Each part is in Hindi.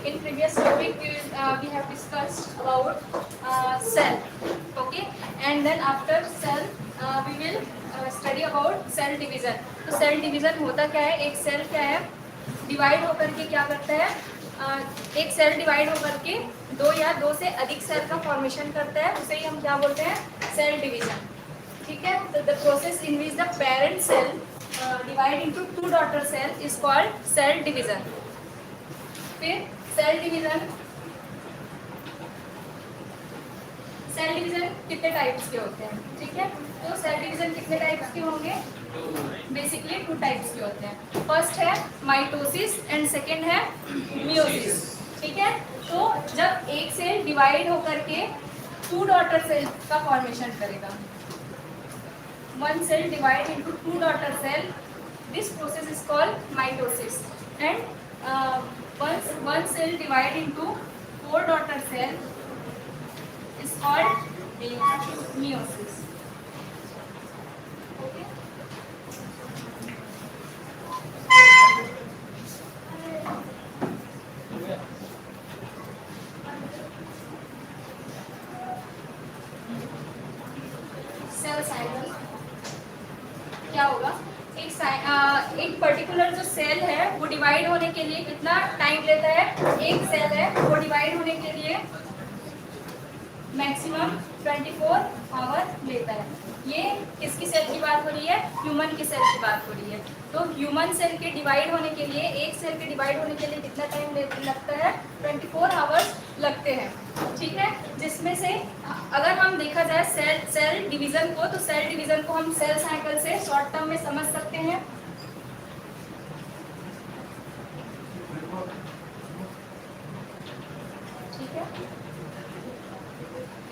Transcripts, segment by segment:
In previous topic we have discussed about cell, okay, and then after cell we will study about cell division. तो cell division होता क्या है, एक cell क्या है डिवाइड होकर के क्या करता है, एक सेल डिवाइड होकर के दो या दो से अधिक सेल का फॉर्मेशन करता है, उसे ही हम क्या बोलते हैं, सेल डिवीजन। ठीक है, तो the process in which the parent cell divide into two daughter cell is called cell division. फिर सेल डिवीजन कितने टाइप्स के होते हैं, ठीक है, तो सेल डिवीजन कितने टाइप्स के होंगे, बेसिकली टू टाइप्स के होते हैं। फर्स्ट है माइटोसिस एंड सेकेंड है मियोसिस। ठीक है, तो जब एक सेल डिवाइड होकर के टू डॉटर सेल का फॉर्मेशन करेगा, one cell divide into two daughter cell, this process is called mitosis. And one cell divide into four daughter cell is called meiosis. Okay. Cell cycle क्या होगा, एक पर्टिकुलर जो सेल है वो डिवाइड होने के लिए कितना टाइम लेता है, एक सेल है वो डिवाइड होने के लिए मैक्सिमम 24 आवर लेता है। ये किसकी सेल की बात हो रही है, ह्यूमन की सेल की बात हो रही है। तो ह्यूमन सेल के डिवाइड होने के लिए, एक सेल के डिवाइड होने के लिए कितना टाइम लगता है, 24 आवर्स लगते हैं। ठीक है, जिसमें से अगर हम देखा जाए सेल डिवीजन को, तो सेल डिवीजन को हम सेल साइकिल से शॉर्ट टर्म में समझ सकते हैं। ठीक है,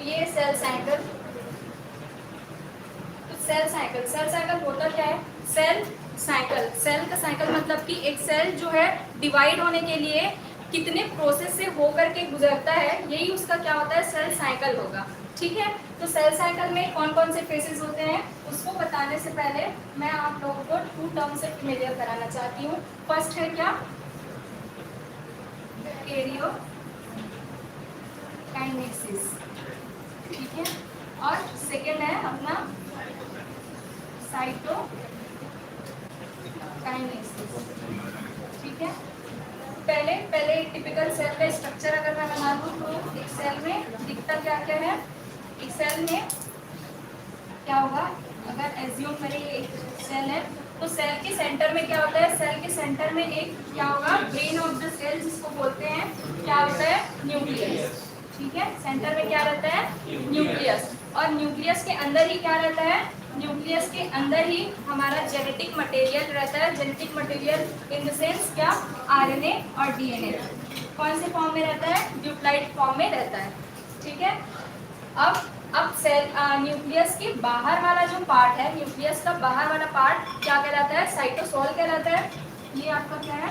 ये सेल साइकिल, तो सेल साइकिल होता क्या है, सेल का साइकिल मतलब कि एक सेल जो है डिवाइड होने के लिए कितने प्रोसेस से होकर के गुजरता है, यही उसका क्या होता है, सेल साइकिल होगा। ठीक है, तो सेल साइकिल में कौन कौन से फेजेस होते हैं उसको बताने से पहले मैं आप लोगों को टू टर्म से फेमिलियर कराना चाहती हूँ। फर्स्ट है क्या, कैरियो काइनेसिस, ठीक है, और सेकेंड है अपना साइटो काइनेसिस। ठीक है, पहले एक टिपिकल सेल का स्ट्रक्चर अगर मैं बना दूं तो एक सेल में दिखता क्या क्या है, एक सेल में क्या होगा, अगर एज्यूम करें ये एक सेल है तो सेल के सेंटर में क्या होता है, सेल के सेंटर में एक क्या होगा, ब्रेन ऑफ द सेल जिसको बोलते हैं, क्या होता है, न्यूक्लियस। ठीक है, सेंटर में क्या रहता है, न्यूक्लियस, और न्यूक्लियस के अंदर ही क्या रहता है, न्यूक्लियस के अंदर ही हमारा जेनेटिक मटेरियल रहता है। Genetic material in the sense क्या, आरएनए और डीएनए कौन से फॉर्म में रहता है, न्यूक्लियोटाइड फॉर्म में रहता है। ठीक है, अब सेल न्यूक्लियस के बाहर वाला जो पार्ट है, न्यूक्लियस का बाहर वाला पार्ट क्या कहलाता है, साइटोसोल कहलाता है। ये आपका क्या है,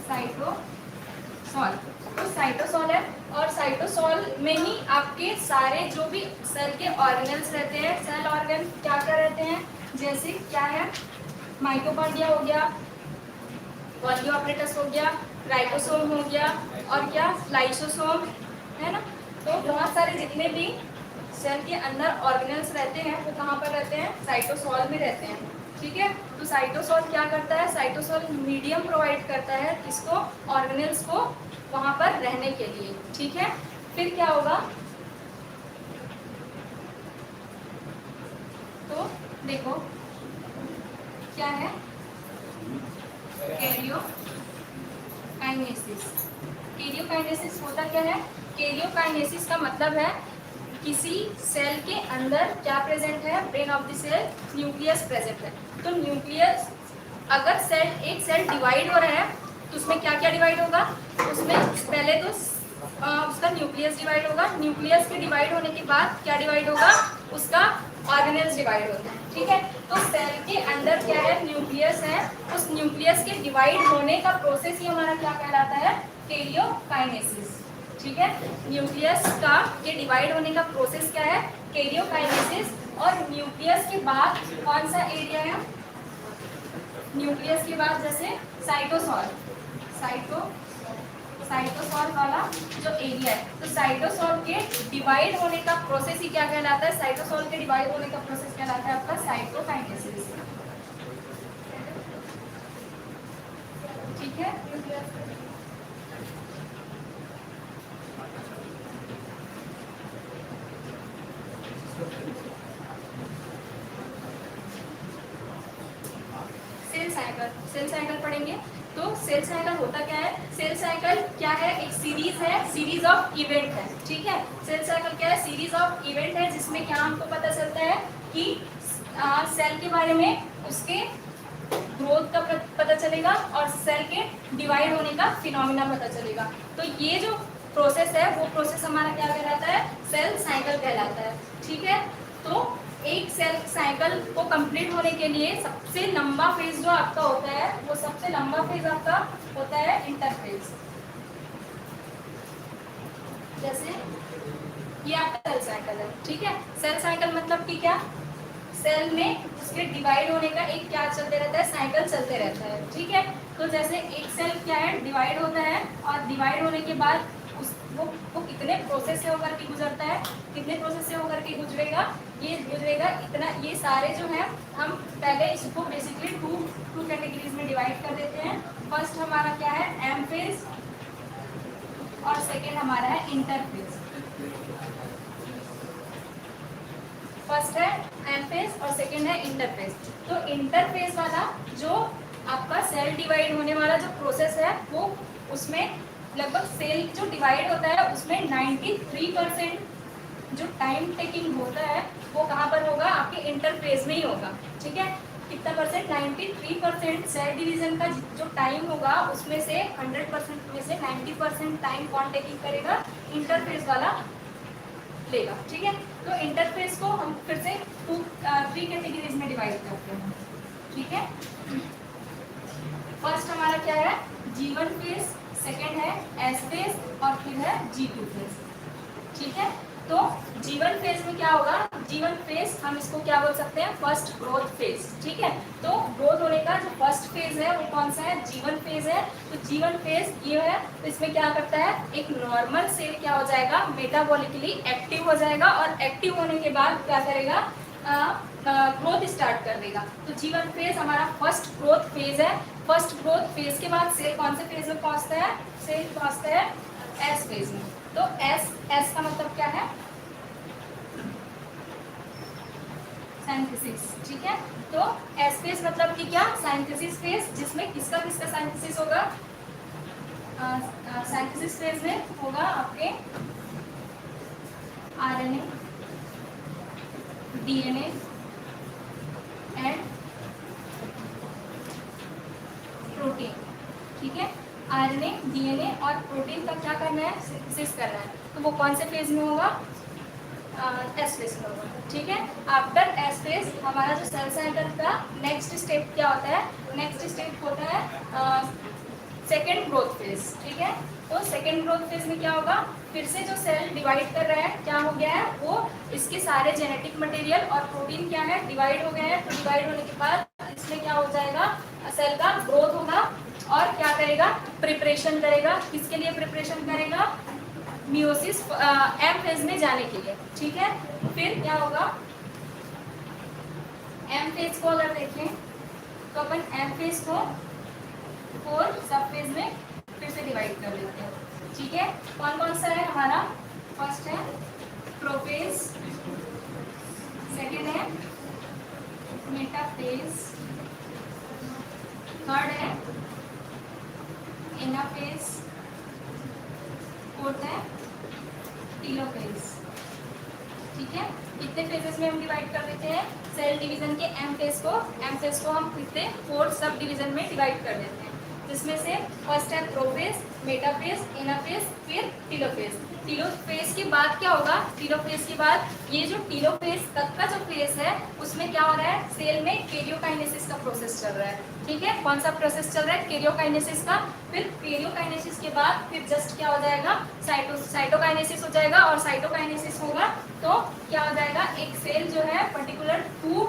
साइटोसोल, तो साइटोसोल है, और साइटोसोल में ही आपके सारे जो भी सेल के ऑर्गेनल्स रहते हैं, सेल ऑर्गन क्या क्या रहते हैं, जैसे क्या है, माइटोकॉन्ड्रिया हो गया, गोल्गी ऑपरेटस हो गया, राइबोसोम हो गया, और क्या, लाइसोसोम है ना। तो बहुत सारे जितने भी सेल के अंदर ऑर्गेनल्स रहते हैं वो कहाँ पर रहते हैं, साइटोसोल में रहते हैं। ठीक है, तो साइटोसोल क्या करता है, साइटोसोल मीडियम प्रोवाइड करता है किसको, ऑर्गेनल्स को वहां पर रहने के लिए। ठीक है, फिर क्या होगा, तो देखो क्या है, कैरियोकाइनेसिस होता क्या है, कैरियोकाइनेसिस का मतलब है किसी सेल के अंदर क्या प्रेजेंट है, brain of the cell, nucleus present है। तो न्यूक्लियस, अगर एक सेल डिवाइड हो रहा है तो उसमें क्या क्या डिवाइड होगा, उसमें पहले तो उसका न्यूक्लियस डिवाइड होगा, न्यूक्लियस के डिवाइड होने के बाद क्या डिवाइड होगा, उसका ऑर्गेनल्स डिवाइड होता है। ठीक है, तो सेल के अंदर क्या है, न्यूक्लियस है, उस न्यूक्लियस के डिवाइड होने का प्रोसेस ही हमारा क्या कहलाता है, कैरियोकाइनेसिस। ठीक है, न्यूक्लियस का के डिवाइड होने का प्रोसेस क्या है, कैरियोकाइनेसिस। और न्यूक्लियस के बाद कौन सा एरिया है, न्यूक्लियस के बाद जैसे साइटोसोल साइटोसॉल वाला जो एरिया है, तो साइटोसॉल के डिवाइड होने का प्रोसेस ही क्या कहलाता है? साइटोसॉल के डिवाइड होने का प्रोसेस कहलाता है आपका साइटोकाइनेसिस। ठीक है, सेल साइकिल पढ़ेंगे। तो सेल साइकिल होता क्या है? सेल साइकिल क्या है? एक सीरीज है, सीरीज ऑफ इवेंट है। ठीक है, सेल साइकिल क्या है? सीरीज ऑफ इवेंट है, जिसमें क्या हमको पता चलता है कि सेल के बारे में, उसके ग्रोथ का पता चलेगा और सेल के डिवाइड होने का फिनोमिना पता चलेगा। तो ये जो प्रोसेस है वो प्रोसेस हमारा क्या कहलाता है? सेल साइकिल कहलाता है। ठीक है, तो एक सेल साइकिल को कंप्लीट होने के लिए सबसे लंबा फेज जो आपका होता है, वो सबसे लंबा फेज आपका होता है इंटरफेज। जैसे ये आपका सेल साइकिल है। ठीक है, सेल साइकिल मतलब कि क्या? सेल में उसके डिवाइड होने का एक क्या चलते रहता है? साइकिल चलते रहता है। ठीक है, तो जैसे एक सेल क्या है? डिवाइड होता है, और डिवाइड होने के बाद वो कितने प्रोसेस से होकर के गुजरता है, कितने प्रोसेस से होकर के गुजरेगा, ये गुजरेगा इतना। ये सारे जो है, हम पहले इसको बेसिकली टू कैटेगरीज में डिवाइड कर देते हैं। फर्स्ट हमारा क्या है? एम फेज, और सेकेंड हमारा है इंटरफेज। फर्स्ट है एम फेज और सेकेंड है इंटरफेज। तो इंटरफेज वाला जो आपका सेल डिवाइड होने वाला जो प्रोसेस है, वो उसमें लगभग सेल जो डिवाइड होता है उसमें 93% जो टाइम टेकिंग होता है वो कहाँ पर होगा? आपके इंटरफेज में ही होगा। ठीक है, कितना परसेंट? 93% सेल डिवीजन का जो टाइम होगा उसमें से 100% में से 90% टाइम कौन टेकिंग करेगा? इंटरफेज वाला लेगा। ठीक है, तो इंटरफेस को हम फिर से 3 कैटेगरीज में डिवाइड करते हैं। ठीक है, फर्स्ट हमारा क्या है? G1 फेज, सेकेंड है S फेज और फिर है G2 फेज। ठीक है, तो G1 फेज में क्या होगा? G1 फेज हम इसको क्या बोल सकते हैं? First growth phase. ठीक है, तो ग्रोथ होने का जो फर्स्ट फेज है वो कौन सा है? G1 फेज है। तो G1 फेज ये है, तो इसमें क्या करता है? एक नॉर्मल सेल क्या हो जाएगा? मेटाबॉलिकली एक्टिव हो जाएगा, और एक्टिव होने के बाद क्या करेगा? ग्रोथ स्टार्ट कर देगा। तो G1 फेज हमारा फर्स्ट ग्रोथ फेज है। फर्स्ट ग्रोथ फेज के बाद सेल कौन से फेज में पहुंचता है? सेल पहुंचता है एस फेज में। तो एस का मतलब क्या है? सिंथेसिस। ठीक है, तो एस फेज मतलब कि क्या? सिंथेसिस फेज, जिसमें किसका किसका सिंथेसिस होगा? सिंथेसिस फेज में होगा आपके आरएनए, डीएनए एंड प्रोटीन। ठीक है, आरएनए, डीएनए और प्रोटीन का क्या करना है? सिंथेसिस करना है। तो वो कौन से फेज में होगा? एस फेज में होगा। ठीक है, आफ्टर एस फेज हमारा जो सेल साइकिल का नेक्स्ट स्टेप क्या होता है? नेक्स्ट स्टेप होता है सेकेंड ग्रोथ फेज। ठीक है, तो सेकेंड ग्रोथ फेज में क्या होगा? फिर से जो सेल डिवाइड कर रहा है, क्या हो गया है? वो इसके सारे जेनेटिक मटेरियल और प्रोटीन क्या है? डिवाइड हो गए हैं। तो डिवाइड होने के बाद इसमें क्या हो जाएगा? सेल का ग्रोथ होगा, और क्या करेगा? प्रिपरेशन करेगा। किसके लिए प्रिपरेशन करेगा? मियोसिस एम फेज में जाने के लिए। ठीक है, फिर क्या होगा? एम फेज को अगर देखें तो अपन एम फेज को 4 सब फेज में फिर से डिवाइड कर देते हैं। ठीक है, कौन कौन सा है हमारा? फर्स्ट है प्रोफेज, सेकेंड है मेटाफेज, थर्ड है एनाफेज, फोर्थ है टीलोफेज। ठीक है, कितने फेजेस में हम डिवाइड कर देते हैं? सेल डिवीजन के एम फेज को हम कितने 4 सब डिवीजन में डिवाइड कर देते हैं, जिसमें से फर्स्ट है प्रोफेज, मेटाफेज, एनाफेज, फिर टीलोफेज। टीलोफेज के बाद क्या होगा? टीलोफेज के बाद ये जो टीलोफेज तक का जो फेज है उसमें क्या हो रहा है? सेल में कैरियोकाइनेसिस का प्रोसेस चल रहा है। ठीक है, कौन सा प्रोसेस चल रहा है? कैरियोकाइनेसिस का। फिर कैरियोकाइनेसिस के बाद फिर जस्ट क्या हो जाएगा? साइटोकाइनेसिस हो जाएगा, और साइटोकाइनेसिस होगा तो क्या हो जाएगा? एक सेल जो है पर्टिकुलर 2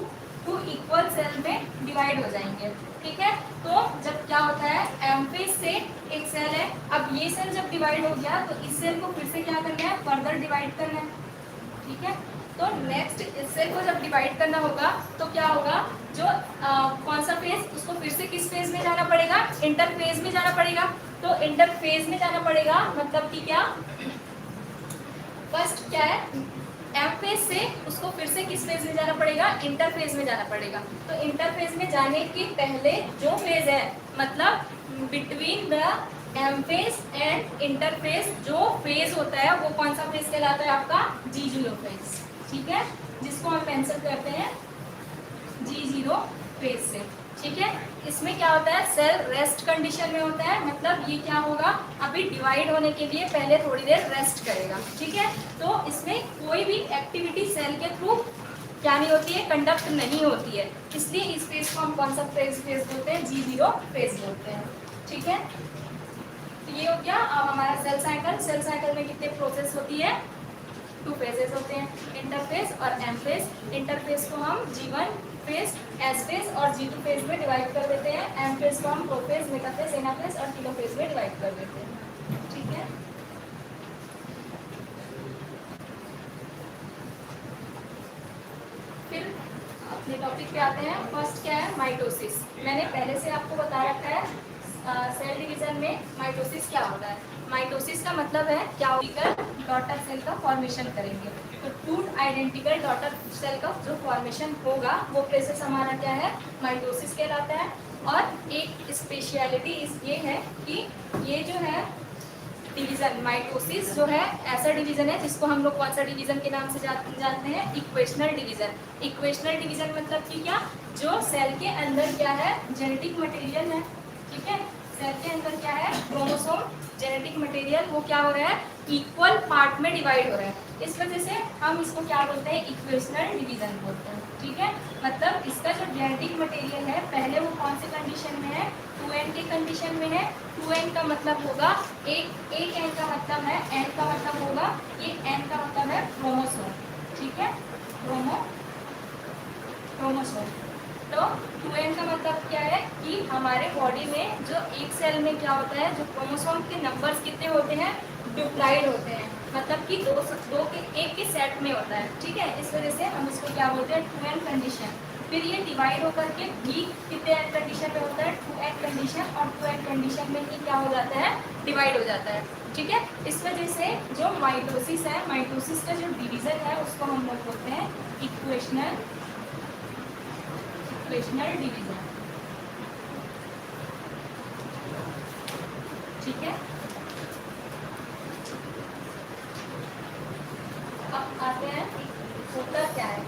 टू इक्वल सेल में डिवाइड हो जाएंगे। ठीक है, तो जब क्या होता है एम फेज से एक सेल है, अब ये सेल जब डिवाइड हो गया तो इस सेल को फिर से क्या करना है, फर्दर डिवाइड करना है। ठीक है, तो नेक्स्ट इस सेल को जब डिवाइड करना होगा तो क्या होगा, जो कौन सा फेज, उसको फिर से किस फेज में जाना पड़ेगा, इंटरफेज में जाना पड़ेगा। तो इंटरफेज में जाना पड़ेगा मतलब कि क्या, फर्स्ट क्या है एम फेज से उसको फिर से किस फेज में जाना पड़ेगा, इंटरफेज में जाना पड़ेगा। तो इंटरफेज में जाने के पहले जो फेज है, मतलब between the M phase and interphase जो फेज होता है वो कौन सा फेज कहलाता है आपका, G0 फेज। ठीक है, जिसको हम मेंशन करते हैं G0 फेज से। ठीक है, इसमें क्या होता है, सेल रेस्ट कंडीशन में होता है, मतलब ये क्या होगा, अभी डिवाइड होने के लिए पहले थोड़ी देर रेस्ट करेगा। ठीक है, तो इसमें कोई भी एक्टिविटी सेल के थ्रू क्या नहीं होती है, कंडक्ट नहीं होती है, इसलिए इस फेज को हम कौन सा फेज बोलते हैं, G0 फेज बोलते हैं। ठीक है, तो ये हो गया अब हमारा सेल साइकिल। सेल साइकिल में कितने प्रोसेस होती है, 2 फेजेस होते हैं, इंटरफेज और एम फेज। इंटरफेज को हम G1 फेज, एस फेज और G2 फेज में डिवाइड कर देते हैं। एम फेज को हम प्रोफेज, मेटाफेज, एनाफेज और टेलोफेज में डिवाइड कर देते हैं। ठीक है, फिर अपने टॉपिक पे आते हैं। फर्स्ट क्या है, माइटोसिस। मैंने पहले से आपको बता रखा है सेल डिवीजन में माइटोसिस क्या होता है। माइटोसिस का मतलब है क्या, डॉटर सेल का फॉर्मेशन करेंगे। तो 2 आइडेंटिकल डॉटर सेल का जो फॉर्मेशन होगा वो प्रोसेस हमारा क्या है, माइटोसिस कहलाता है। और एक स्पेशलिटी ये है कि ये जो है डिवीजन, माइटोसिस जो है ऐसा डिवीजन है जिसको हम लोग कौन सा डिवीजन के नाम से जानते हैं, इक्वेशनल डिवीजन। इक्वेशनल डिवीजन मतलब कि क्या, जो सेल के अंदर क्या है, जेनेटिक मटेरियल है। ठीक है, सेल के अंदर क्या है, क्रोमोसोम, जेनेटिक मटेरियल, वो क्या हो रहा है, इक्वल पार्ट में डिवाइड हो रहा है। इस वजह से हम इसको क्या बोलते हैं, इक्वेशनल डिवीजन बोलते हैं। ठीक है, मतलब इसका जो जेनेटिक मटेरियल है पहले वो कौन से कंडीशन में है, 2n के कंडीशन में है। 2n का मतलब होगा एक n का मतलब है, n का मतलब होगा, ये n का मतलब है क्रोमोसोम। ठीक है, क्रोमोसोम। तो 2n का मतलब क्या है कि हमारे बॉडी में जो एक सेल में क्या होता है, जो क्रोमोसोम के नंबर्स कितने होते हैं, डुप्लाइड होते हैं, मतलब कि दो के एक के सेट में होता है। ठीक है, इस वजह से हम इसको क्या बोलते हैं, 2n कंडीशन। फिर ये डिवाइड होकर के भी कितने n कंडीशन में होता है, 2n कंडीशन, और 2n कंडीशन में ही क्या हो जाता है, डिवाइड हो जाता है। ठीक है, इस वजह से जो माइटोसिस है, माइटोसिस का जो डिवीजन है उसको हम लोग बोलते हैं इक्वेशनल डिवीजन। ठीक है, अब आते हैं होता क्या है,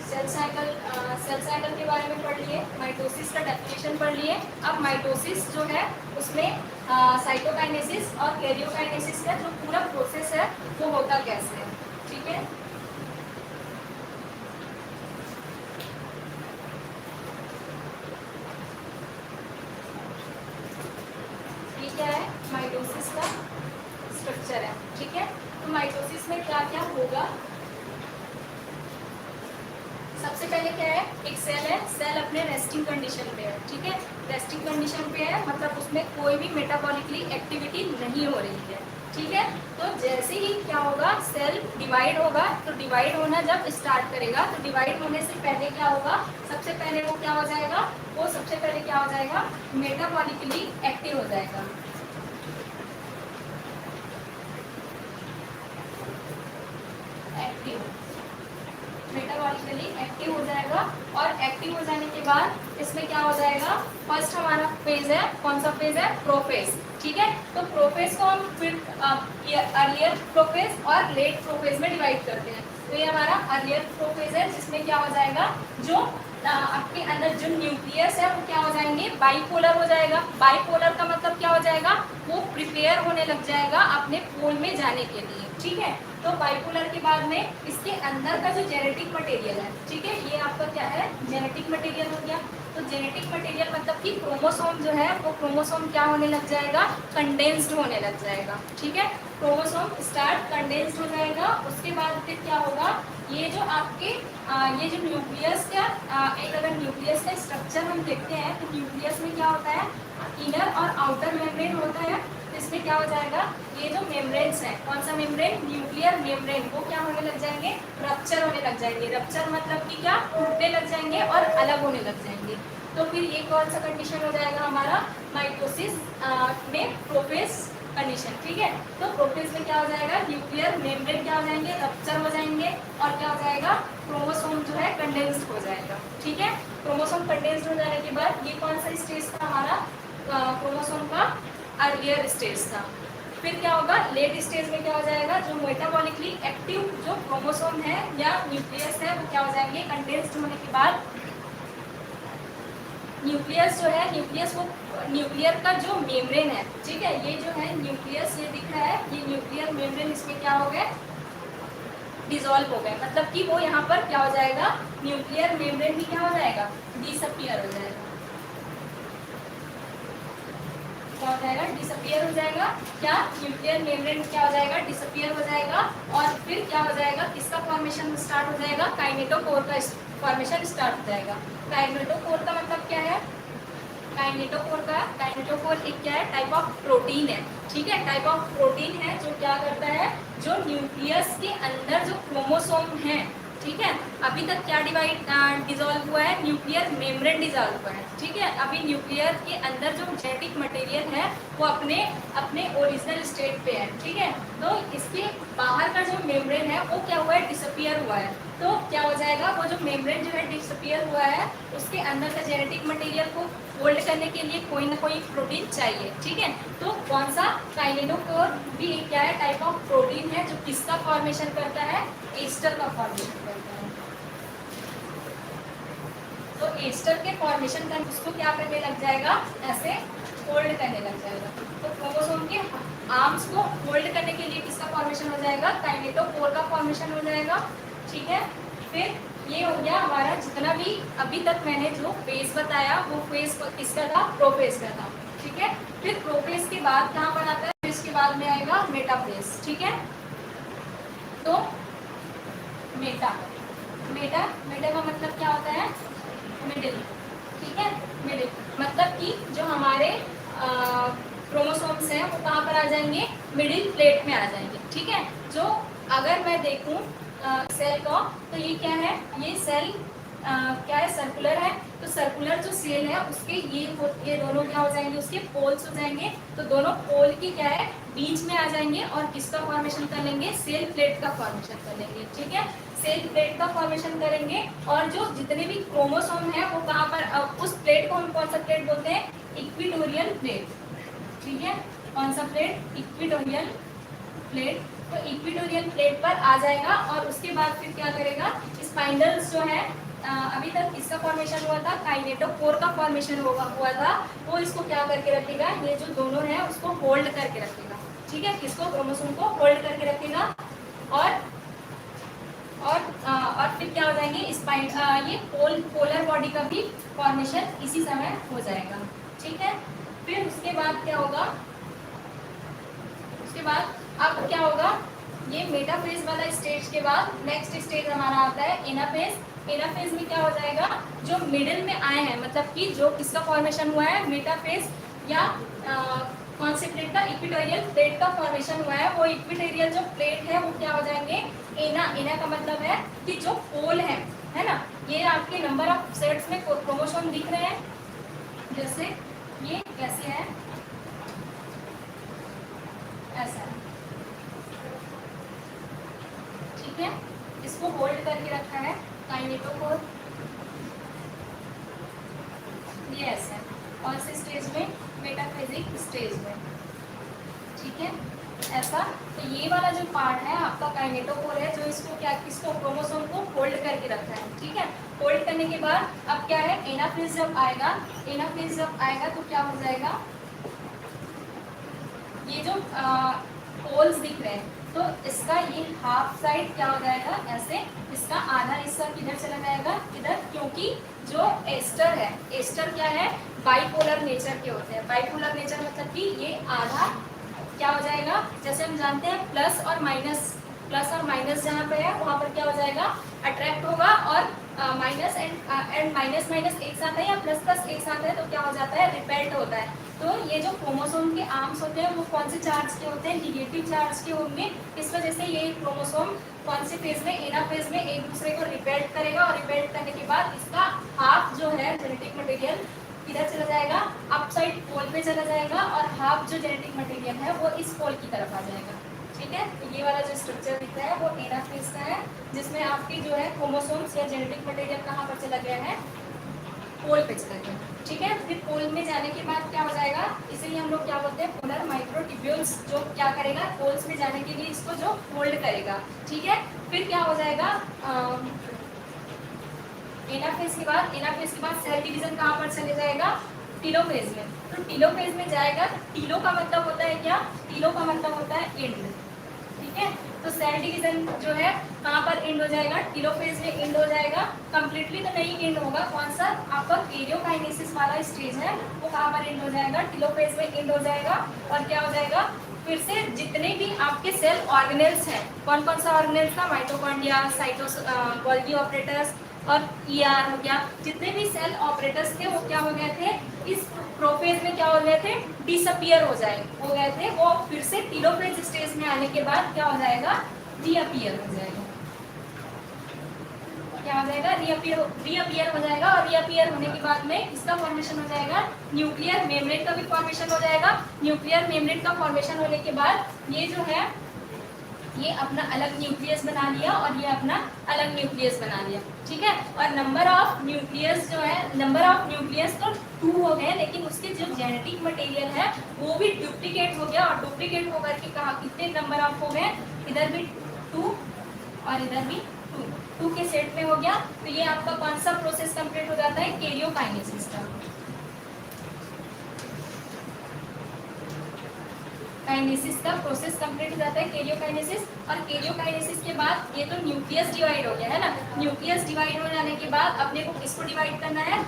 सेल साइकिल के बारे में पढ़ लिए, माइटोसिस का डेफिनेशन पढ़ लिए। अब माइटोसिस जो है उसमें साइटोकाइनेसिस और कैरियोकाइनेसिस का जो पूरा प्रोसेस है वो होता कैसे है। ठीक है, ये क्या है, माइटोसिस का स्ट्रक्चर है। ठीक है, तो माइटोसिस में क्या क्या होगा, सबसे पहले क्या है, एक सेल है, सेल अपने रेस्टिंग कंडीशन पे है। ठीक है, रेस्टिंग कंडीशन पे है मतलब उसमें कोई भी मेटाबॉलिकली एक्टिविटी नहीं हो रही है। ठीक है, तो जैसे ही क्या होगा, सेल डिवाइड होगा, तो डिवाइड होना जब स्टार्ट करेगा तो डिवाइड होने से पहले क्या होगा, सबसे पहले वो क्या हो जाएगा, वो सबसे पहले क्या हो जाएगा, मेटाबॉलिकली एक्टिव हो जाएगा। मेटाबॉलिकली एक्टिव हो जाएगा, और एक्टिव हो जाने के बाद इसमें क्या हो जाएगा, फर्स्ट हमारा फेज है, कौन सा फेज है, प्रोफेज। ठीक है, तो प्रोफेज को हम फिर अर्लियर प्रोफेज और लेट प्रोफेज में डिवाइड करते हैं। तो ये हमारा अर्लियर प्रोफेज है, जिसमें क्या हो जाएगा, जो आपके अंदर जो न्यूक्लियस है वो क्या हो जाएंगे, बाइपोलर हो जाएगा। बाइपोलर का मतलब क्या हो जाएगा, वो प्रिपेयर होने लग जाएगा अपने पोल में जाने के लिए। ठीक है, तो बाइपोलर के बाद में इसके अंदर का जो जेनेटिक मटेरियल है, ठीक है, ये आपका क्या है, जेनेटिक मटेरियल हो गया। तो जेनेटिक मटेरियल मतलब कि क्रोमोसोम जो है वो क्रोमोसोम क्या होने लग जाएगा, कंडेंस्ड होने लग जाएगा। ठीक है, क्रोमोसोम स्टार्ट कंडेंस्ड हो जाएगा। उसके बाद फिर क्या होगा, ये जो आपके ये जो न्यूक्लियस का एक अगर न्यूक्लियस का स्ट्रक्चर हम देखते हैं तो न्यूक्लियस में क्या होता है, इनर और आउटर मेम्ब्रेन होता है। तो इसमें क्या हो जाएगा, ये जो मेम्ब्रेन्स है, कौन सा मेम्ब्रेन, न्यूक्लियर मेम्ब्रेन, वो क्या होने लग जाएंगे, रप्चर होने लग जाएंगे। रप्चर मतलब कि क्या, टूटने लग जाएंगे और अलग होने लग जाएंगे। तो फिर ये कौन सा कंडीशन हो जाएगा हमारा, माइटोसिस में प्रोफेज कंडीशन। ठीक है, तो प्रोफेज में क्या हो जाएगा, न्यूक्लियर मेम्ब्रेन क्या हो जाएंगे, रप्चर हो जाएंगे और क्या हो जाएगा, क्रोमोसोम जो है कंडेंस्ड हो जाएगा। ठीक है, क्रोमोसोम कंडेंस्ड हो जाने के बाद ये कौन सा स्टेज था हमारा, क्रोमोसोम का अर्लियर स्टेज था। फिर क्या होगा, लेट स्टेज में क्या हो जाएगा, जो मेटाबॉलिकली एक्टिव जो क्रोमोसोम है या न्यूक्लियस है वो क्या हो जाएंगे, कंडेंस्ड होने के बाद न्यूक्लियस जो है, न्यूक्लियस वो न्यूक्लियर का जो मेम्ब्रेन है, ठीक है, ये जो है न्यूक्लियस, ये दिख रहा है, ये न्यूक्लियर मेम्ब्रेन, इसमें क्या हो गए, डिसॉल्व हो गए। मतलब कि वो यहाँ पर क्या हो जाएगा, न्यूक्लियर मेम्ब्रेन भी क्या हो जाएगा, डिसअपियर हो जाएगा। क्या हो जाएगा, डिसअपियर हो जाएगा। क्या, न्यूक्लियर मेम्ब्रेन क्या हो जाएगा, डिसअपियर हो जाएगा। और फिर क्या हो जाएगा, किसका फॉर्मेशन स्टार्ट हो जाएगा, काइनेटोकोर का फॉर्मेशन स्टार्ट हो जाएगा। काइनेटोकोर का मतलब क्या है, काइनेटोकोर एक क्या है, टाइप ऑफ प्रोटीन है। ठीक है, टाइप ऑफ प्रोटीन है जो क्या करता है, जो न्यूक्लियस के अंदर जो क्रोमोसोम है, ठीक है, अभी तक क्या डिसॉल्व हुआ है, न्यूक्लियर मेम्ब्रेन डिसॉल्व हुआ है। ठीक है, अभी न्यूक्लियर के अंदर जो जेनेटिक मटेरियल है वो अपने ओरिजिनल स्टेट पे है। ठीक है, तो इसके बाहर का जो मेम्ब्रेन है वो क्या हुआ है, डिसअपियर हुआ है। तो क्या हो जाएगा, वो जो मेम्ब्रेन जो है डिसअपियर हुआ है, उसके अंदर का जेनेटिक मटेरियल को होल्ड करने के लिए कोई ना कोई प्रोटीन चाहिए। ठीक है, तो कौन सा, काइनेटोकोर भी क्या है, टाइप ऑफ प्रोटीन है जो किसका फॉर्मेशन करता है, एस्टर का फॉर्मेशन करता है। तो एस्टर के फॉर्मेशन का उसको क्या करने लग जाएगा, ऐसे होल्ड करने लग जाएगा। तो क्रोमोसोम के आर्म्स को होल्ड करने के लिए किसका फॉर्मेशन हो जाएगा, काइनेटोकोर का फॉर्मेशन हो जाएगा। ठीक है, फिर ये हो गया हमारा जितना भी अभी तक मैंने जो फेज बताया वो फेज किसका था, प्रोफेज का था। ठीक है, फिर प्रोफेज के बाद कहाँ पर आता है, इसके बाद में आएगा मेटाफेज। ठीक है, तो मेटा का मतलब क्या होता है, मिडिल। ठीक है, मिडिल मतलब कि जो हमारे क्रोमोसोम्स हैं वो कहाँ पर आ जाएंगे, मिडिल प्लेट में आ जाएंगे। ठीक है, जो अगर मैं देखूं सेल का, तो ये क्या है, ये सेल क्या है, सर्कुलर है। तो सर्कुलर जो सेल है उसके ये दोनों क्या हो जाएंगे, उसके पोल्स हो जाएंगे। तो दोनों पोल की क्या है, बीच में आ जाएंगे और किसका फॉर्मेशन कर लेंगे, सेल प्लेट का फॉर्मेशन कर लेंगे। ठीक है, सेल प्लेट का फॉर्मेशन करेंगे और जो जितने भी क्रोमोसोम है वो कहाँ पर, उस प्लेट को हम कौन सा प्लेट बोलते हैं, इक्विटोरियल प्लेट। ठीक है, कौन सा प्लेट, इक्विटोरियल प्लेट। तो इक्विटोरियल प्लेट पर आ जाएगा और उसके बाद फिर क्या करेगा, स्पाइंडल्स जो है, अभी तक इसका फॉर्मेशन हुआ था, काइनेटोकोर का फॉर्मेशन हुआ था, वो इसको क्या करके रखेगा, ये जो दोनों है उसको होल्ड करके रखेगा। ठीक है, किसको, क्रोमोसोम को होल्ड करके रखेगा। और फिर क्या हो जाएंगे, ये पोलर बॉडी का भी फॉर्मेशन इसी समय हो जाएगा। ठीक है, फिर उसके बाद क्या होगा, उसके बाद अब क्या होगा, ये मेटाफेज वाला स्टेज के बाद नेक्स्ट स्टेज हमारा आता है एनाफेज। एनाफेज में क्या हो जाएगा, जो मिडिल में आए हैं, मतलब कि जो किसका फॉर्मेशन हुआ है, मेटाफेज या कौन से प्लेट का, इक्विटोरियल प्लेट का फॉर्मेशन हुआ है, वो इक्विटोरियल जो प्लेट है वो क्या हो जाएंगे, एना का मतलब है कि जो पोल है ना, ये आपके नंबर ऑफ सेट्स में क्रोमोसोम दिख रहे हैं, जैसे ये कैसे है, ऐसा है। ठीक है, इसको होल्ड करके रखा है काइनेटोकोर, ये ऐसा है, कौन से स्टेज में, मेटाफेजिक स्टेज में। ठीक है, ऐसा। तो ये वाला जो पार्ट है आपका काइनेटोकोर है, जो इसको क्या, किसको, क्रोमोसोम को होल्ड करके रखा है। ठीक है, होल्ड करने के बाद अब क्या है, एनाफेज जब आएगा तो क्या हो जाएगा, ये जो पोल्स दिख रहे हैं, तो इसका ये हाफ साइड क्या हो जाएगा, ऐसे, इसका आधा हिस्सा किधर चला जाएगा, इधर, क्योंकि जो एस्टर है, एस्टर क्या है, बाइपोलर नेचर के होते हैं। बाइपोलर नेचर मतलब कि ये आधा क्या हो जाएगा, जैसे हम जानते हैं प्लस और माइनस जहाँ पे है वहाँ पर क्या हो जाएगा, अट्रैक्ट होगा, और माइनस एंड माइनस माइनस एक साथ है या प्लस प्लस एक साथ है तो क्या हो जाता है, रिपेल्ट होता है। तो ये जो क्रोमोसोम के आर्म्स होते हैं वो कौन से चार्ज के होते हैं, निगेटिव चार्ज के होंगे। इस वजह से ये क्रोमोसोम कौन से फेज में, एना फेज में एक दूसरे को रिपेल्ट करेगा, और रिपेल्ट करने के बाद इसका हाफ जो है जेनेटिक मटेरियल किधर चला जाएगा, अपसाइड पोल पे चला जाएगा, और हाफ जो जेनेटिक मटेरियल है वो इस पोल की तरफ आ जाएगा। ठीक है, तो ये वाला जो स्ट्रक्चर दिख रहा है वो एना फेज का है, जिसमें आपकी जो है क्रोमोसोम्स या जेनेटिक मटेरियल कहाँ पर चला गया है, पोल पे चला गया। ठीक है, फिर पोल में जाने के बाद क्या हो जाएगा, इसीलिए हम लोग क्या बोलते हैं, पोलर माइक्रोट्यूब्यूल्स, जो क्या करेगा, पोल्स में जाने के लिए इसको जो होल्ड करेगा। ठीक है, फिर क्या हो जाएगा, एनाफेज के बाद सेल डिवीजन कहाँ पर चले जाएगा, टीलोफेज में। तो टीलोफेज में जाएगा, तो टीलो का मतलब होता है क्या, टीलो का मतलब होता है एंड। ठीक है, तो सेल डिवीजन जो है कहाँ पर एंड हो जाएगा, टीलोफेज में एंड हो जाएगा। कंप्लीटली तो नहीं एंड होगा, कौन सा आपका कैरियोकाइनेसिस वाला स्टेज है वो कहाँ पर एंड हो जाएगा, टीलोफेज में एंड हो जाएगा। और क्या हो जाएगा, फिर से जितने भी आपके सेल ऑर्गेनेल्स हैं, कौन कौन सा ऑर्गेनेल्स था, माइटोकॉन्ड्रिया, गोल्गी ऑपरेटर्स और ईआर हो गया, जितने भी सेल ऑपरेटर्स थे वो क्या हो गए थे, इस प्रोफेज में क्या हो गए थे, डिसअपियर हो गए थे। वो फिर से टीलोफेज स्टेज में आने के बाद क्या हो जाएगा, रीअपियर हो जाएगा। क्या हो जाएगा, रीअपियर हो जाएगा। और रीअपियर होने के बाद में इसका फॉर्मेशन हो जाएगा, न्यूक्लियर मेम्ब्रेन का भी फॉर्मेशन हो जाएगा। न्यूक्लियर मेम्ब्रेन का फॉर्मेशन होने के बाद ये जो है, ये अपना अलग न्यूक्लियस बना लिया, और ये अपना अलग न्यूक्लियस बना लिया। ठीक है, और नंबर ऑफ न्यूक्लियस जो है, नंबर ऑफ न्यूक्लियस तो 2 हो गए, लेकिन उसके जो जेनेटिक मटेरियल है वो भी डुप्लीकेट हो गया, और डुप्लीकेट होकर के कहा कितने नंबर ऑफ हो गए, इधर भी 2 और इधर भी 2 के सेट में हो गया। तो ये आपका कौन सा प्रोसेस कंप्लीट हो जाता है, कैरियोकाइनेसिस का। काइनेसिस का प्रोसेस कंप्लीट हो जाता है, कैरियोकाइनेसिस। और कैरियोकाइनेसिस के बाद ये तो न्यूक्लियस डिवाइड हो गया है ना, न्यूक्लियस डिवाइड हो जाने के बाद अपने को किसको डिवाइड करना है,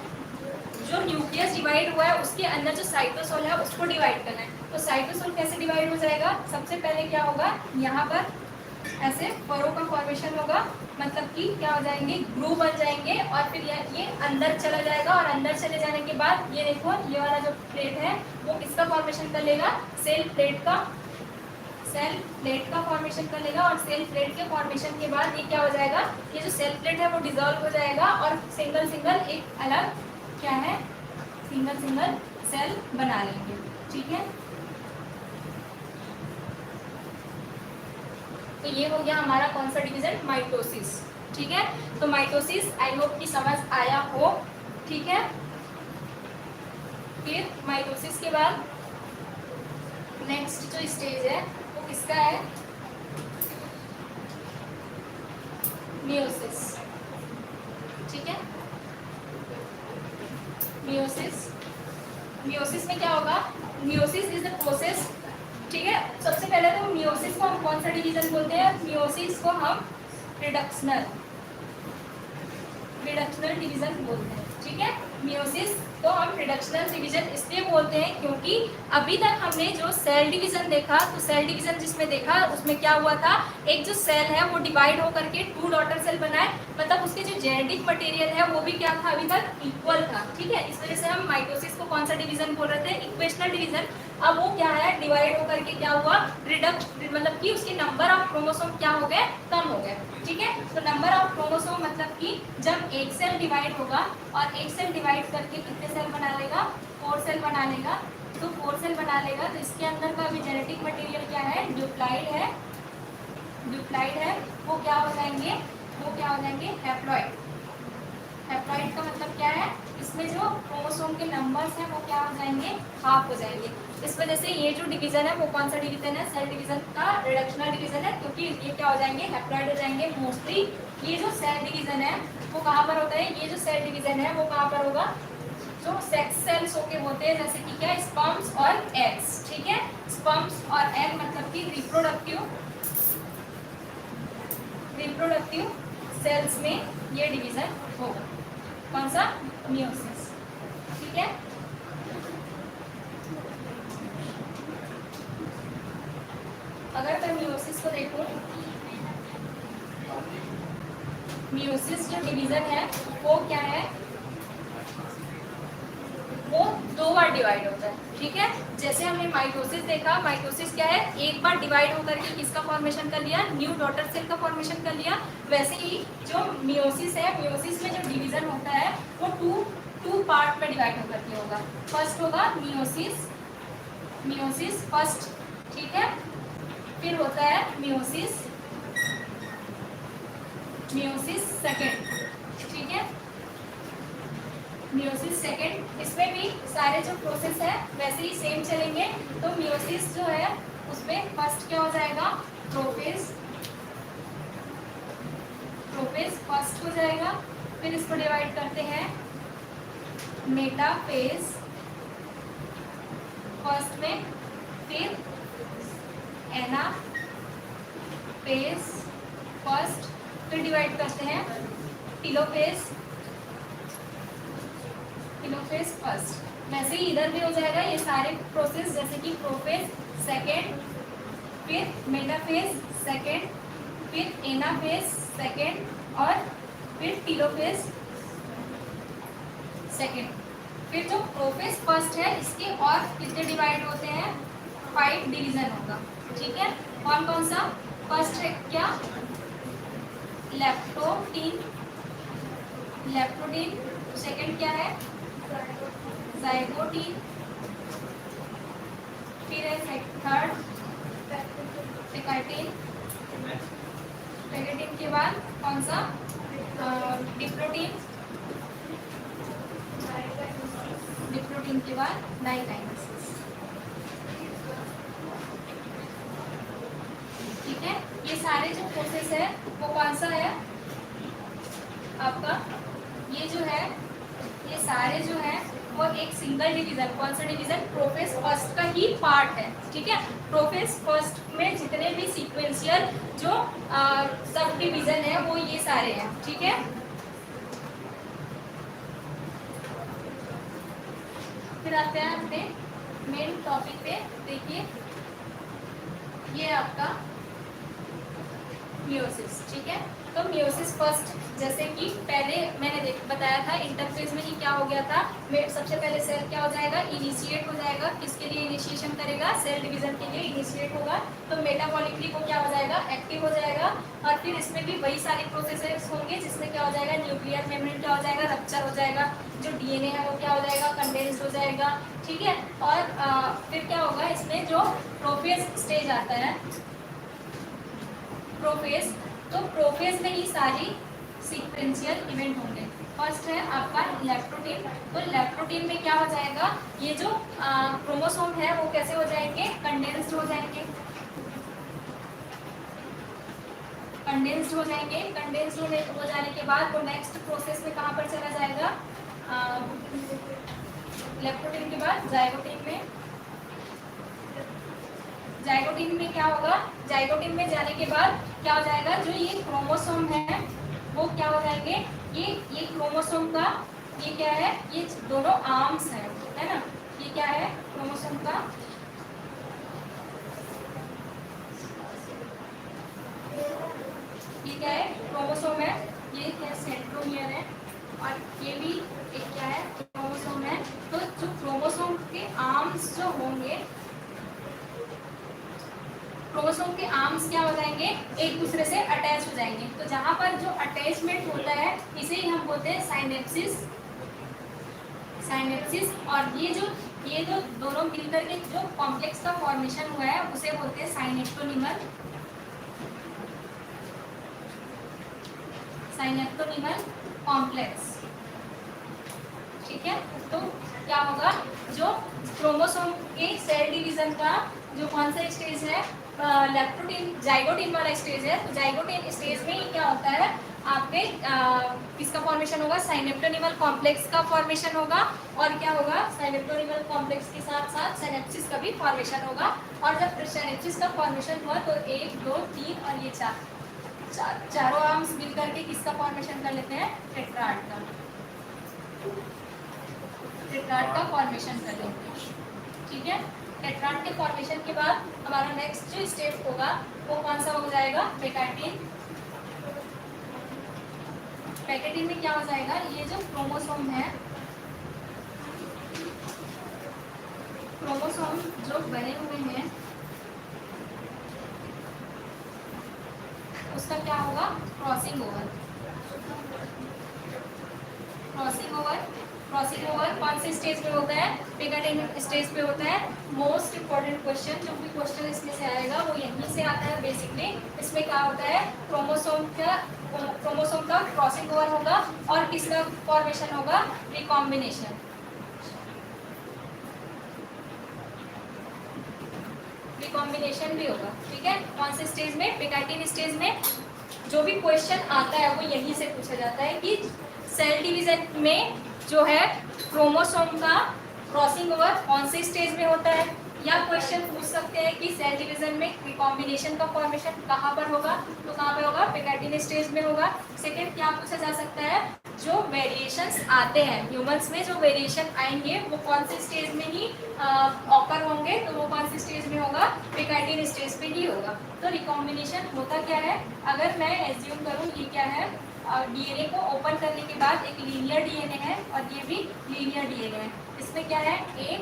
जो न्यूक्लियस डिवाइड हुआ है उसके अंदर जो साइटोसोल है उसको डिवाइड करना है। तो साइटोसोल कैसे डिवाइड हो जाएगा, सबसे पहले क्या होगा, यहाँ पर ऐसे फरो का फॉर्मेशन होगा, मतलब कि क्या हो जाएंगे, ग्रूव बन जाएंगे, और फिर ये अंदर चला जाएगा। और अंदर चले जाने के बाद ये देखो, ये वाला जो प्लेट है वो किसका फॉर्मेशन कर लेगा, सेल प्लेट का फॉर्मेशन कर लेगा। और सेल प्लेट के फॉर्मेशन के बाद ये क्या हो जाएगा, ये जो सेल प्लेट है वो डिसॉल्व हो जाएगा, और सिंगल सिंगल एक अलग क्या है, सिंगल सेल बना लेंगे। ठीक है, तो ये हो गया हमारा कौन सा डिवीजन, माइटोसिस। ठीक है, तो माइटोसिस आई होप कि समझ आया हो। ठीक है, फिर माइटोसिस के बाद नेक्स्ट जो स्टेज है वो किसका है, मियोसिस। ठीक है, मियोसिस में क्या होगा, मियोसिस इज द प्रोसेस। ठीक है, सबसे पहले तो मियोसिस को हम कौन सा डिवीजन बोलते हैं, मियोसिस को हम रिडक्शनल डिवीजन बोलते हैं। ठीक है, मियोसिस को हम रिडक्शनल डिवीजन इसलिए बोलते हैं क्योंकि अभी तक हमने जो सेल डिवीजन देखा, तो सेल डिवीजन जिसमें देखा उसमें क्या हुआ था, एक जो सेल है वो डिवाइड होकर के 2 डॉटर सेल बनाए, मतलब उसके जो जेनेटिक मटेरियल है वो भी क्या था, अभी तक इक्वल था। ठीक है, इस वजह से हम माइटोसिस को कौन सा डिवीजन बोल रहे थे, इक्वेशनल डिवीजन। अब वो क्या है, डिवाइड होकर के क्या हुआ, मतलब कि उसके नंबर ऑफ क्रोमोसोम क्या हो गए, कम हो गए। ठीक है, तो नंबर ऑफ क्रोमोसोम मतलब कि जब एक सेल डिवाइड होगा, और एक सेल डिवाइड करके कितने सेल बना लेगा, 4 सेल बना लेगा। तो 4 सेल बना लेगा, तो इसके अंदर का भी जेनेटिक मटेरियल क्या है, ड्यूप्लाइड है, वो क्या हो जाएंगे, हैप्लॉइड। हैप्लॉइड का मतलब क्या है, इसमें जो क्रोमोसोम के नंबर्स हैं वो क्या हो जाएंगे, हाफ हो जाएंगे। इस वजह से ये जो डिवीजन है वो कौन सा डिवीजन है, सेल डिवीजन का रिडक्शनल डिवीजन है, क्योंकि ये क्या हो जाएंगे, हैप्लॉइड हो जाएंगे। मोस्टली ये जो सेल डिवीजन है वो कहाँ पर होता है, ये जो सेल डिवीजन है वो कहाँ पर होगा, जो सेक्स सेल्स होके होते हैं, जैसे कि क्या, स्पर्म्स और एग्स। ठीक है, स्पर्म्स और एग मतलब कि रिप्रोडक्टिव सेल्स में ये डिवीजन होगा। कौन सा? मियोसिस। ठीक है, अगर मैं मियोसिस को देखूं, मियोसिस जो डिवीजन है वो क्या है, वो 2 बार डिवाइड होता है। ठीक है, जैसे हमने माइटोसिस देखा, माइटोसिस क्या है, एक बार डिवाइड होकर के किसका फॉर्मेशन कर लिया, न्यू डॉटर सेल का फॉर्मेशन कर लिया। वैसे ही जो मियोसिस है, मियोसिस में जो डिवीजन होता है वो टू पार्ट में डिवाइड होकर के होगा। फर्स्ट होगा मियोसिस, मियोसिस फर्स्ट, ठीक है, फिर होता है मियोसिस, मियोसिस सेकेंड, ठीक है, मियोसिस सेकेंड। इसमें भी सारे जो प्रोसेस है वैसे ही सेम चलेंगे। तो मियोसिस जो है उसमें फर्स्ट क्या हो जाएगा, प्रोफेज, प्रोफेज फर्स्ट हो जाएगा। फिर इसको डिवाइड करते हैं मेटाफेज फर्स्ट में, फिर एनाफेज फर्स्ट, फिर डिवाइड करते हैं टेलोफेज, टेलोफेज फर्स्ट। वैसे ही इधर भी हो जाएगा ये सारे प्रोसेस, जैसे कि प्रोफेज सेकेंड, फिर मेटाफेज सेकेंड, फिर एनाफेज सेकेंड और फिर टेलोफेज सेकेंड। फिर जो प्रोफेज फर्स्ट है इसके और कितने डिवाइड होते हैं, 5 डिवीजन होगा। ठीक है, कौन कौन सा, फर्स्ट है क्या, लेप्टोटीन, लेप्टोटीन, सेकेंड क्या है, जाइगोटीन, फिर है थर्ड पेकाइटिन, पेकाइटिन के बाद कौन सा, डिप्लोटीन, डिप्लोटीन के बाद डाइकाइनेसिस। ठीक है, ये सारे जो प्रोसेस है वो कौन सा है आपका, ये जो है, ये सारे जो है वो एक सिंगल डिवीजन, कौन सा डिवीजन, प्रोफेज फर्स्ट का ही पार्ट है। ठीक है, प्रोफेज फर्स्ट में जितने भी सीक्वेंशियल जो सब डिवीजन है वो ये सारे हैं। ठीक है, फिर आते हैं अपने मेन टॉपिक पे। देखिए ये आपका मियोसिस। ठीक है, तो मियोसिस फर्स्ट, जैसे कि पहले मैंने बताया था इंटरफेज में ही क्या हो गया था, सबसे पहले सेल क्या हो जाएगा, इनिशिएट हो जाएगा। किसके लिए इनिशिएशन करेगा, सेल डिवीजन के लिए इनिशिएट होगा। तो मेटाबॉलिकली वो क्या हो जाएगा, एक्टिव हो जाएगा। और फिर इसमें भी वही सारे प्रोसेसेस होंगे जिसमें क्या हो जाएगा, न्यूक्लियर मेम्ब्रेन क्या हो जाएगा, रप्चर हो जाएगा, जो डीएनए है वो क्या हो जाएगा, कंडेंस्ड हो जाएगा। ठीक है, और फिर क्या होगा, इसमें जो प्रोफेज स्टेज आता है, प्रोफेज, तो प्रोफेज में ही सारी सीक्वेंशियल इवेंट होंगे। फर्स्ट है आपका लैक्टोटीन, तो लैक्टोटीन में क्या हो जाएगा, ये जो क्रोमोसोम है वो कैसे हो जाएंगे, कंडेंस्ड हो जाएंगे, कंडेंस्ड हो जाएंगे। कंडेंस्ड हो जाने के बाद वो नेक्स्ट प्रोसेस में कहाँ पर चला जाएगा, लैक्टोटीन के बाद जाइगोटीन में। जाइगोटीन में क्या होगा, जाइगोटीन में जाने के बाद क्या हो जाएगा, जो ये क्रोमोसोम है वो क्या हो जाएंगे, ये क्रोमोसोम का, ये क्या है, ये दोनों आर्म्स है ना, ये क्या है क्रोमोसोम का, ये क्या है क्रोमोसोम है, ये क्या सेंट्रोमियर है, और ये भी एक क्या है क्रोमोसोम है। तो जो क्रोमोसोम के आर्म्स जो होंगे, क्रोमोसोम के आर्म्स क्या हो जाएंगे, एक दूसरे से अटैच हो जाएंगे। तो जहां पर जो अटैचमेंट होता है इसे ही हम बोलते हैं साइनेप्सिस, साइनेप्सिस। और ये जो दोनों मिलकर के जो कॉम्प्लेक्स का फॉर्मेशन हुआ है उसे बोलते हैं साइनेप्टोनिमल, साइनेप्टोनिमल कॉम्प्लेक्स। ठीक है, तो क्या होगा, जो क्रोमोसोम के सेल डिवीजन का जो कौन सा स्टेज है, लैक्टोटीन, जाइगोटीन वाला स्टेज है। तो जाइगोटीन स्टेज में ही क्या होता है, आपके किसका फॉर्मेशन होगा, साइनेप्टोनिमल कॉम्प्लेक्स का फॉर्मेशन होगा। और क्या होगा, साइनेप्टोनिमल कॉम्प्लेक्स के साथ साथ सिनेप्सिस का भी फॉर्मेशन होगा। और जब सिनेप्सिस का फॉर्मेशन हुआ तो 1 2 3 और ये चारों आर्म्स मिलकर के किसका फॉर्मेशन कर लेते हैं, टेट्राड का। टेट्राड का फॉर्मेशन कर लेंगे, ठीक है। टेट्राड के फॉर्मेशन के बाद हमारा नेक्स्ट जो स्टेप होगा वो कौन सा हो जाएगा, पेकाइटिन। पेकाइटिन में क्या हो जाएगा, ये जो क्रोमोसोम है, क्रोमोसोम जो बने हुए हैं उसका क्या होगा, crossing over. Crossing over, crossing over कौन से स्टेज पे होता है, पेकाइटिन स्टेज पे होता है। मोस्ट इंपॉर्टेंट क्वेश्चन, जो भी क्वेश्चन इसमें से आएगा वो यहीं से आता है बेसिकली। इसमें क्या होता है, क्रोमोसोम का क्रॉसिंग ओवर होगा और किसका फॉर्मेशन होगा, रिकॉम्बिनेशन। रिकॉम्बिनेशन भी होगा, ठीक है। कौन से स्टेज में, पेकाइटिन स्टेज में। जो भी क्वेश्चन आता है वो यहीं से पूछा जाता है कि सेल डिवीजन में जो है क्रोमोसोम का क्रॉसिंग ओवर कौन से स्टेज में होता है, या क्वेश्चन पूछ सकते हैं कि सेल डिवीजन में रिकॉम्बिनेशन का फॉर्मेशन कहाँ पर होगा, तो कहाँ पर होगा, पेकाइटिन स्टेज में होगा। सेकेंड क्या पूछा जा सकता है, जो वेरिएशंस आते हैं ह्यूमंस में, जो वेरिएशन आएंगे वो कौन से स्टेज में ही ऑकर होंगे, तो वो कौन से स्टेज में होगा, पेकाइटिन स्टेज पे ही होगा। तो रिकॉम्बिनेशन होता क्या है, अगर मैं एज्यूम करूँ ये क्या है, डीएनए को ओपन करने के बाद एक लीनियर डीएनए है और ये भी लीनियर डीएनए है। इसमें क्या है, ए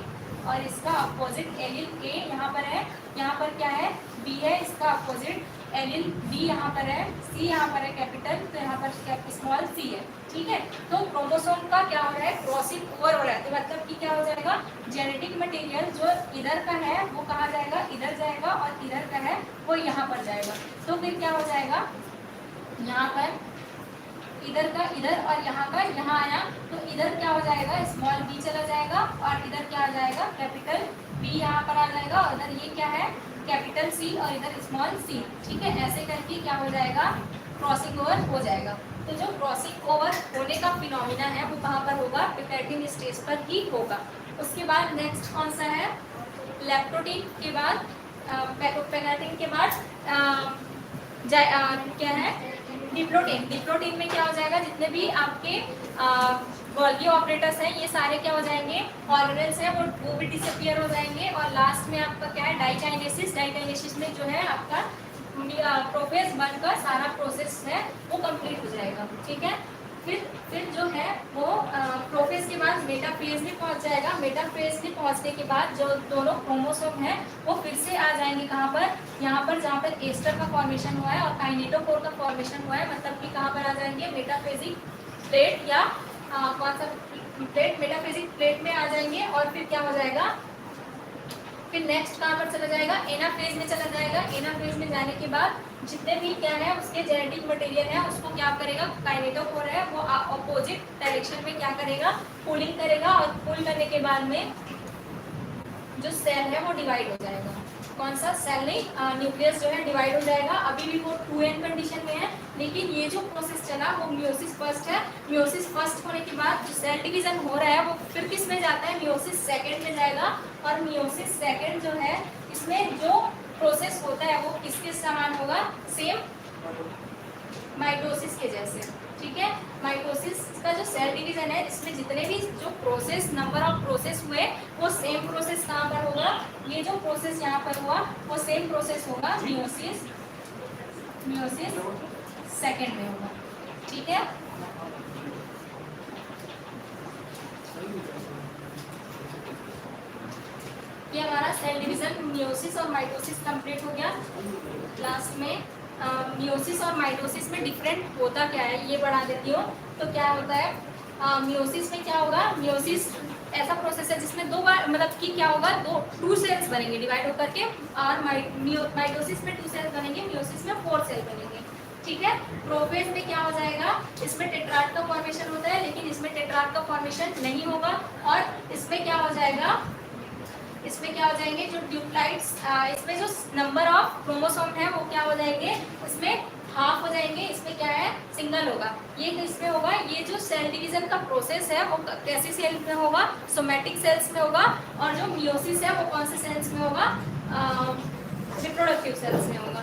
और इसका अपोजिट एलिल ए यहाँ पर है, यहाँ पर क्या है, बी है, इसका अपोजिट एलिल बी यहाँ पर है, सी यहाँ पर है कैपिटल, तो यहाँ पर स्मॉल सी है, ठीक है। तो क्रोमोसोम का क्या हो रहा है, क्रॉसिंग ओवर हो रहा है, तो मतलब कि क्या हो जाएगा, जेनेटिक मटेरियल जो इधर का है वो कहाँ जाएगा, इधर जाएगा, और इधर का है वो यहाँ पर जाएगा। तो फिर क्या हो जाएगा, यहाँ पर इधर का इधर और यहाँ का यहाँ आया, तो इधर क्या हो जाएगा, स्मॉल बी चला जाएगा, और इधर क्या आ जाएगा, कैपिटल बी यहाँ पर आ जाएगा, और इधर ये क्या है, कैपिटल सी, और इधर स्मॉल सी, ठीक है। ऐसे करके क्या हो जाएगा, क्रॉसिंग ओवर हो जाएगा। तो जो क्रॉसिंग ओवर होने का फिनोमिना है वो कहाँ पर होगा, पेकाइटिन स्टेज पर ही होगा। उसके बाद नेक्स्ट कौन सा है, लैक्टोटिन के बाद, पेकाइटिन के बाद क्या है, डिप्लोटिन। डिप्लोटिन में क्या हो जाएगा, जितने भी आपके गोल्गी ऑपरेटर्स हैं ये सारे क्या हो जाएंगे, ऑर्गेनेल्स हैं वो भी डिसअपियर हो जाएंगे, और लास्ट में आपका क्या है, डाइकाइनेसिस। डाइकाइनेसिस में जो है आपका प्रोफेज 1 का सारा प्रोसेस है वो कंप्लीट हो जाएगा, ठीक है। फिर जो है वो प्रोफेज के बाद मेटाफेज में पहुंच जाएगा। मेटाफेज में पहुंचने के बाद जो दोनों क्रोमोसोम हैं वो फिर से आ जाएंगे कहाँ पर, यहाँ पर जहाँ पर एस्टर का फॉर्मेशन हुआ है और काइनेटोकोर का फॉर्मेशन हुआ है, मतलब कि कहाँ पर आ जाएंगे, मेटाफेजिक प्लेट, या कौन सा प्लेट, मेटाफेजिक प्लेट में आ जाएंगे। और फिर क्या हो जाएगा, फिर नेक्स्ट कहाँ पर चला जाएगा, एनाफेज में चला जाएगा। एनाफेज में जाने के बाद जितने भी क्या है उसके जेनेटिक मटेरियल है उसको क्या करेगा, काइनेटोकोर है वो अपोजिट डायरेक्शन में क्या करेगा, पुलिंग करेगा, और पुल करने के बाद में जो सेल है वो डिवाइड हो जाएगा। कौन सा, सेल नहीं, न्यूक्लियस जो है डिवाइड हो जाएगा। अभी भी वो 2n कंडीशन में है, लेकिन ये जो प्रोसेस चला वो मियोसिस फर्स्ट है। मियोसिस फर्स्ट होने के बाद जो सेल डिवीजन हो रहा है वो फिर किस में जाता है, मियोसिस सेकंड में जाएगा। और मियोसिस सेकंड जो है इसमें जो प्रोसेस होता है वो किसके समान होगा, सेम माइटोसिस के जैसे, ठीक है। माइटोसिस का जो सेल डिवीजन है इसमें जितने भी जो प्रोसेस, नंबर ऑफ प्रोसेस हुए वो सेम प्रोसेस कहाँ पर होगा, ये जो प्रोसेस यहाँ पर हुआ वो सेम प्रोसेस होगा मियोसिस सेकंड में होगा, ठीक है। ये हमारा सेल डिवीजन मियोसिस और माइटोसिस कंप्लीट हो गया। लास्ट में मियोसिस और माइटोसिस में डिफरेंट होता क्या है ये बढ़ा देती हूँ। तो क्या होता है, मियोसिस में क्या होगा, मियोसिस ऐसा प्रोसेस है जिसमें दो बार, मतलब कि क्या होगा, टू सेल्स बनेंगे डिवाइड होकर के, और माइटोसिस में 2 सेल्स बनेंगे, मियोसिस में 4 सेल बनेंगे, ठीक है। प्रोफेज में क्या हो जाएगा, इसमें टेट्राड का फॉर्मेशन होता है, लेकिन इसमें टेट्राड का फॉर्मेशन नहीं होगा। और इसमें क्या हो जाएगा, इसमें क्या हो जाएंगे, जो ड्यूप्लाइड्स, इसमें जो नंबर ऑफ क्रोमोसोम है वो क्या हो जाएंगे, इसमें हाफ हो जाएंगे, इसमें क्या है, सिंगल होगा। ये इसमें होगा, ये जो सेल डिवीजन का प्रोसेस है वो कैसी सेल में होगा, सोमैटिक सेल्स में होगा। और जो मियोसिस है वो कौन से सेल्स में होगा, रिप्रोडक्टिव सेल्स में होगा।